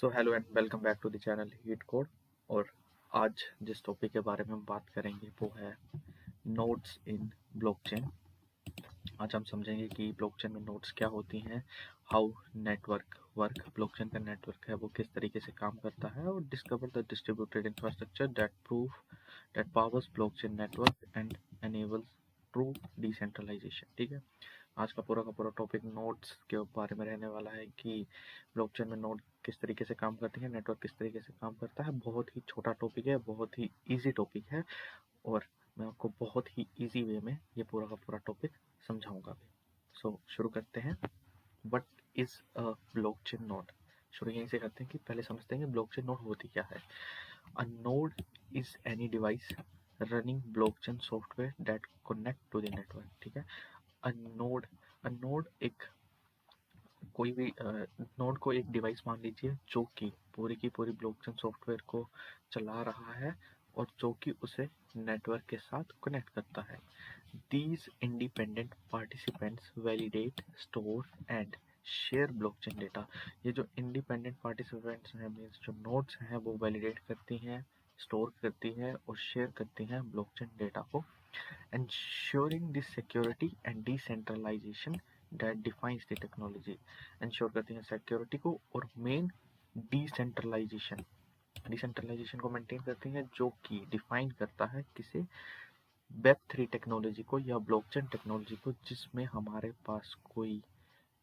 So hello and welcome back to the channel heat code. और आज जिस topic के बारे में हम बात करेंगे वो है नोड्स इन ब्लॉकचेन। आज हम समझेंगे कि ब्लॉकचेन में नोड्स क्या होती हैं, हाउ नेटवर्क वर्क, ब्लॉकचेन का नेटवर्क है वो किस तरीके से काम करता है, और discover the distributed infrastructure that powers blockchain network and enables true decentralization. ठीक है, आज का पूरा टॉपिक नोड्स के बारे में रहने वाला है कि ब्लॉकचेन में नोड किस तरीके से काम करती है, नेटवर्क किस तरीके से काम करता है। बहुत ही छोटा टॉपिक है, बहुत ही इजी टॉपिक है, और मैं आपको बहुत ही इजी वे में ये पूरा टॉपिक समझाऊंगा भी। सो शुरू करते हैं। What is a blockchain node? शुरू यहीं से करते हैं कि पहले समझते हैं कि ब्लॉकचेन नोड होती क्या है। A node is any device running blockchain software that connect to the network. ठीक है, अ नोड अ नोड एक कोई भी नोड को एक डिवाइस मान लीजिए जो कि पूरी की पूरी ब्लॉकचेन सॉफ्टवेयर को चला रहा है और जो कि उसे नेटवर्क के साथ कनेक्ट करता है। These independent participants validate, store and share blockchain data। ये जो independent participants हैं मीन्स जो nodes हैं वो validate करती हैं, store करती हैं और share करती हैं blockchain data को, ensuring the security and decentralization that defines the technology। ensure करती हैं security को और main decentralization को maintain करती हैं, जो कि define करता है किसे, वेब 3 टेक्नोलॉजी को या ब्लॉकचेन टेक्नोलॉजी को, जिसमें हमारे पास कोई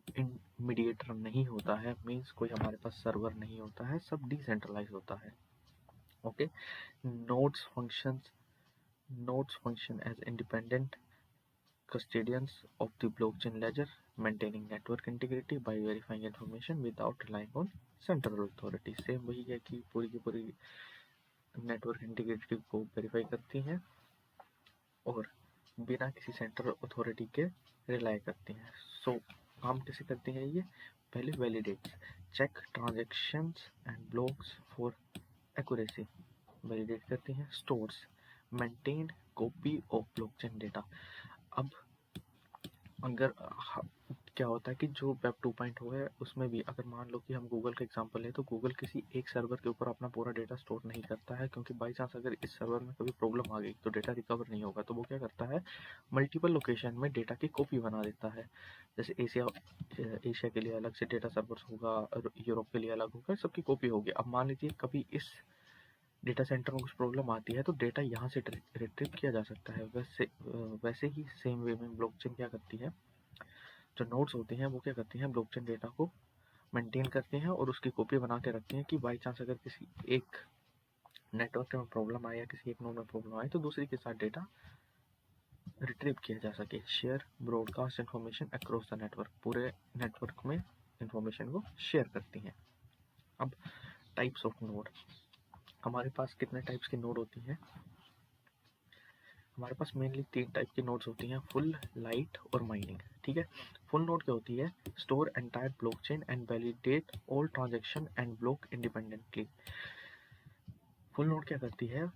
मीडिएटर नहीं होता है, मीन्स कोई हमारे पास सर्वर नहीं होता है, सब डिसेंट्रलाइज होता है। Okay, nodes function as independent custodians of the blockchain ledger, maintaining network integrity by verifying information without relying on central authority। Same वही है कि पूरी की पूरी नेटवर्क इंटीग्रिटी को वेरीफाई करती हैं और बिना किसी सेंट्रल अथॉरिटी के रिलाई करती हैं। सो काम कैसे करती हैं ये? पहले validates, check transactions and blocks for accuracy, validate करती हैं। Stores, maintain copy of blockchain data. अब अगर क्या होता है कि जो वेब 2.0 है उसमें भी अगर मान लो कि हम गूगल का एग्जांपल है, तो गूगल किसी एक सर्वर के ऊपर अपना पूरा डेटा स्टोर नहीं करता है, क्योंकि बाई चांस अगर इस सर्वर में कभी प्रॉब्लम आ गई तो डेटा रिकवर नहीं होगा, तो वो क्या करता है, मल्टीपल लोकेशन में डेटा की कॉपी बना देता है। जैसे एशिया के लिए अलग से डेटा सर्वर होगा और यूरोप के लिए अलग होगा, सबकी कॉपी होगी। अब मान लीजिए कभी इस डेटा सेंटर में कुछ प्रॉब्लम आती है तो डेटा यहाँ से रिट्रीव किया जा सकता है। वैसे ही सेम वे में ब्लॉकचेन क्या करती है, जो नोड्स होती हैं वो क्या करती हैं, ब्लॉकचेन डेटा को मेंटेन करती हैं और उसकी कॉपी बना के रखती हैं कि बाई चांस अगर किसी एक नेटवर्क में प्रॉब्लम आए या किसी एक नोड में प्रॉब्लम आए तो दूसरी के साथ डेटा रिट्रीव किया जा सके। Share broadcast information across the network, पूरे नेटवर्क में इंफॉर्मेशन को शेयर करती हैं। अब टाइप्स ऑफ नोड, हमारे पास कितने टाइप्स की नोड होती हैं? हमारे पास मेनली 3 टाइप की नोड्स होती हैं, फुल, लाइट और माइनिंग। ठीक है, फुल नोड क्या होती है, store entire blockchain and validate all transaction and block independently. Full node क्या करती है,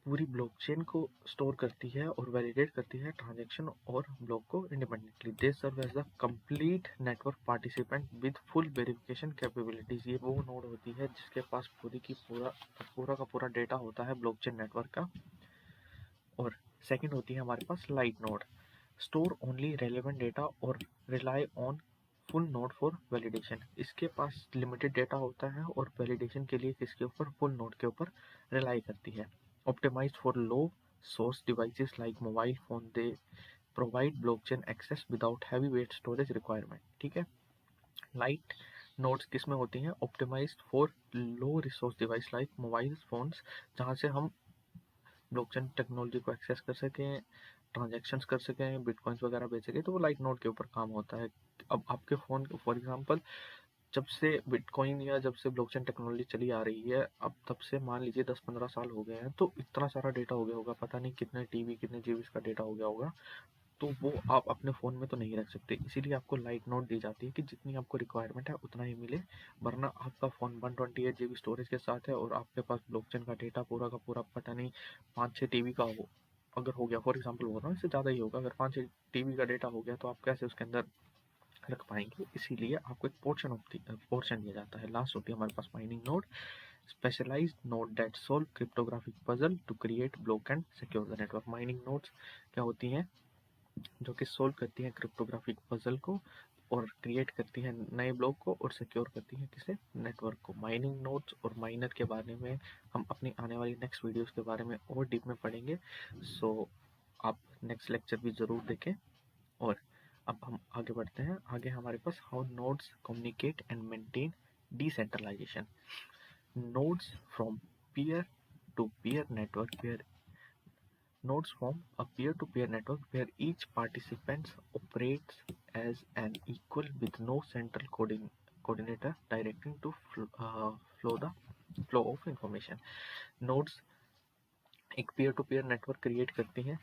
पूरी ब्लॉकचेन को स्टोर करती है और वैलिडेट करती है ट्रांजैक्शन और ब्लॉक को independently. They serve as the complete network participant with full verification capabilities. ये वो नोड होती है जिसके पास पूरा का पूरा डेटा होता है ब्लॉकचेन नेटवर्क का। और सेकंड होती है हमारे पास light node, store only relevant data और rely on full node for validation. इसके पास लिमिटेड डेटा होता है और वैलिडेशन के लिए किसके ऊपर, फुल नोड के ऊपर रिलाई करती है। Optimized for low source devices like mobile phone, they provide blockchain access without heavy weight storage requirement. ठीक है, लाइट नोड्स किस में होती हैं, optimized for low resource device like mobile phones, जहाँ से हम ब्लॉकचेन टेक्नोलॉजी को एक्सेस कर सकें, ट्रांजैक्शंस कर सकें, बिटकॉइंस वगैरह बेच सकें, तो वो लाइट नोड के ऊपर काम होता है। अब आपके फ़ोन फॉर एग्जांपल, जब से बिटकॉइन या जब से ब्लॉकचेन टेक्नोलॉजी चली आ रही है, अब तब से मान लीजिए 10-15 साल हो गए हैं, तो इतना सारा डेटा हो गया होगा, पता नहीं कितने टीबी कितने जीबी का डेटा हो गया होगा, तो वो आप अपने फ़ोन में तो नहीं रख सकते। इसीलिए आपको लाइट नोट दी जाती है कि जितनी आपको रिक्वायरमेंट है उतना ही मिले, वरना आपका फ़ोन 128 जीबी स्टोरेज के साथ है और आपके पास ब्लॉकचेन का डेटा पूरा का पूरा पता नहीं 5-6 टीबी का हो, अगर हो गया, फॉर एग्जांपल बोल रहा हूँ, इससे ज़्यादा ही होगा, अगर 5-6 टीबी का डेटा हो गया तो आप कैसे उसके अंदर रख पाएंगे, इसीलिए आपको एक पोर्शन दिया जाता है। लास्ट होती है हमारे पास mining node, specialized node that solve cryptographic puzzle to create block and secure the network. Mining nodes क्या होती हैं? जो कि सोल्व करती हैं क्रिप्टोग्राफिक पजल को और क्रिएट करती हैं नए ब्लॉक को और सिक्योर करती हैं किसे? नेटवर्क को। माइनिंग नोड्स और माइनर के बारे में हम अपनी आने वाली नेक्स्ट वीडियोस के बारे में और डीप में पढ़ेंगे, सो आप नेक्स्ट लेक्चर भी ज़रूर देखें। और अब हम आगे बढ़ते हैं। आगे हमारे पास how nodes communicate and maintain decentralization. Nodes from peer to peer network where Nodes form a peer-to-peer network where each participant operates as an equal with no central coordinator directing to flow of information. Nodes एक peer to peer network create करती हैं।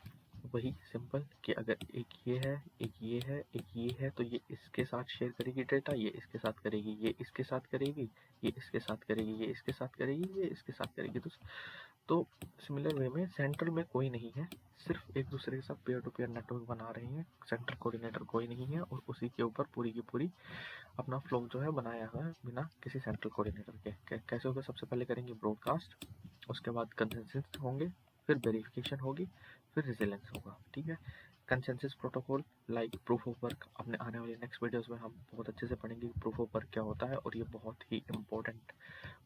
वही simple कि अगर एक ये है, एक ये है, एक ये है, तो ये इसके साथ शेयर करेगी डेटा, ये इसके साथ करेगी, ये इसके साथ करेगी, ये इसके साथ करेगी, ये इसके साथ करेगी, ये इसके साथ करेगी। तो सिमिलर वे में सेंट्रल में कोई नहीं है, सिर्फ एक दूसरे के साथ पीयर टू पीयर नेटवर्क बना रहे हैं। सेंट्रल कोऑर्डिनेटर कोई नहीं है और उसी के ऊपर पूरी की पूरी अपना फ्लो जो है बनाया हुआ है बिना किसी सेंट्रल कोऑर्डिनेटर के। कैसे होगा? सबसे पहले करेंगे ब्रॉडकास्ट, उसके बाद कंसेंसस होंगे, फिर वेरिफिकेशन होगी, फिर रेजिलेंस होगा। ठीक है। Consensus protocol like proof of work, अपने आने वाले नेक्स्ट वीडियोस में हम बहुत अच्छे से पढ़ेंगे प्रूफ ऑफ वर्क क्या होता है, और ये बहुत ही इम्पोर्टेंट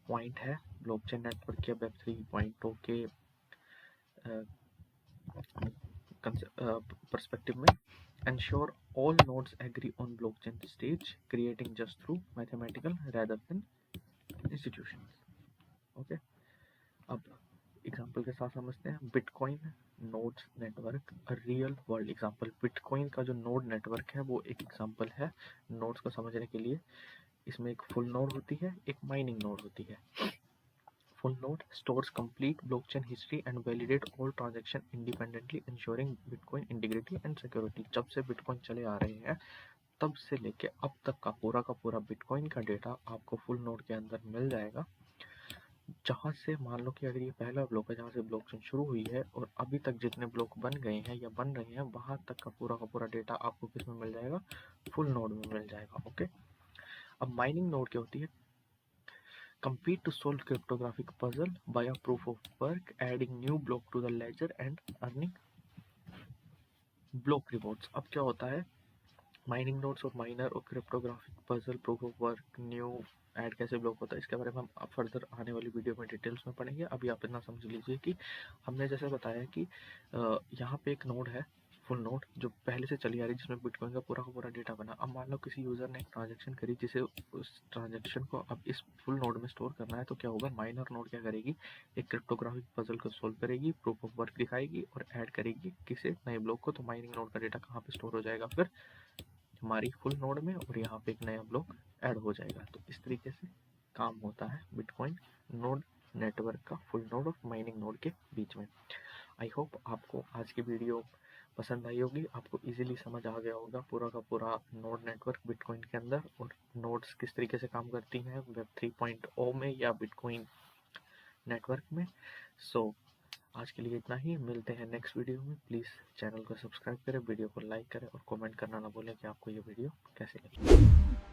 पॉइंट है ब्लॉकचेन नेटवर्क के वेब 3.0 के पर्सपेक्टिव में। ensure all nodes agree on blockchain stage creating just through mathematical rather than institutions. Okay, अब एग्जांपल के साथ समझते हैं। Bitcoin nodes network, real world example. Bitcoin का जो नोड नेटवर्क है वो एक एग्जांपल है नोड्स को समझने के लिए। इसमें एक फुल नोड होती है, एक माइनिंग नोड होती है। Full node stores complete blockchain history and validate all transaction independently, ensuring Bitcoin integrity and security. जब से बिटकॉइन चले आ रहे हैं तब से लेके अब तक का पूरा बिटकॉइन का डेटा आपको फुल नोड के अंदर मिल जाएगा। जहाँ से मान लो कि अगर ये पहला ब्लॉक है जहाँ से ब्लॉकचेन शुरू हुई है और अभी तक जितने ब्लॉक बन गए हैं या बन रहे हैं, वहाँ तक का पूरा डेटा आपको किस में मिल जाएगा? फुल नोड में मिल जाएगा। ओके, अब माइनिंग नोड क्या होती है? Compete to solve cryptographic puzzle by a proof of work, adding new block to the ledger and earning block rewards. अब क्या होता है? माइनिंग नोड्स और माइनर और cryptographic puzzle proof of work new add कैसे ब्लॉक होता है, इसके बारे में हम फर्दर आने वाली वीडियो में डिटेल्स में पढ़ेंगे। अभी आप इतना समझ लीजिए कि हमने जैसे बताया कि यहाँ पे एक नोड है फुल नोड जो पहले से चली आ रही है, जिसमें बिटकॉइन का पूरा डेटा बना। अब मान लो किसी यूज़र ने एक ट्रांजेक्शन करी, जिसे उस ट्रांजेक्शन को अब इस फुल नोड में स्टोर करना है, तो क्या होगा? माइनर नोड क्या करेगी? एक क्रिप्टोग्राफिक पजल को सोल्व करेगी, प्रूफ ऑफ वर्क दिखाएगी और ऐड करेगी किसे? नए ब्लॉक को। तो माइनिंग नोड का डेटा कहाँ पे स्टोर हो जाएगा? फिर हमारी फुल नोड में, और यहाँ पे एक नया ब्लॉक ऐड हो जाएगा। तो इस तरीके से काम होता है बिटकॉइन नोड नेटवर्क का फुल नोड और माइनिंग नोड के बीच में। आई होप आपको आज की वीडियो पसंद आई होगी, आपको इजीली समझ आ गया होगा पूरा का पूरा नोड नेटवर्क बिटकॉइन के अंदर और नोड्स किस तरीके से काम करती हैं वेब 3.0 में या बिटकॉइन नेटवर्क में। सो आज के लिए इतना ही, मिलते हैं नेक्स्ट वीडियो में। प्लीज़ चैनल को सब्सक्राइब करें, वीडियो को लाइक करें और कमेंट करना ना भूलें कि आपको ये वीडियो कैसे लगी।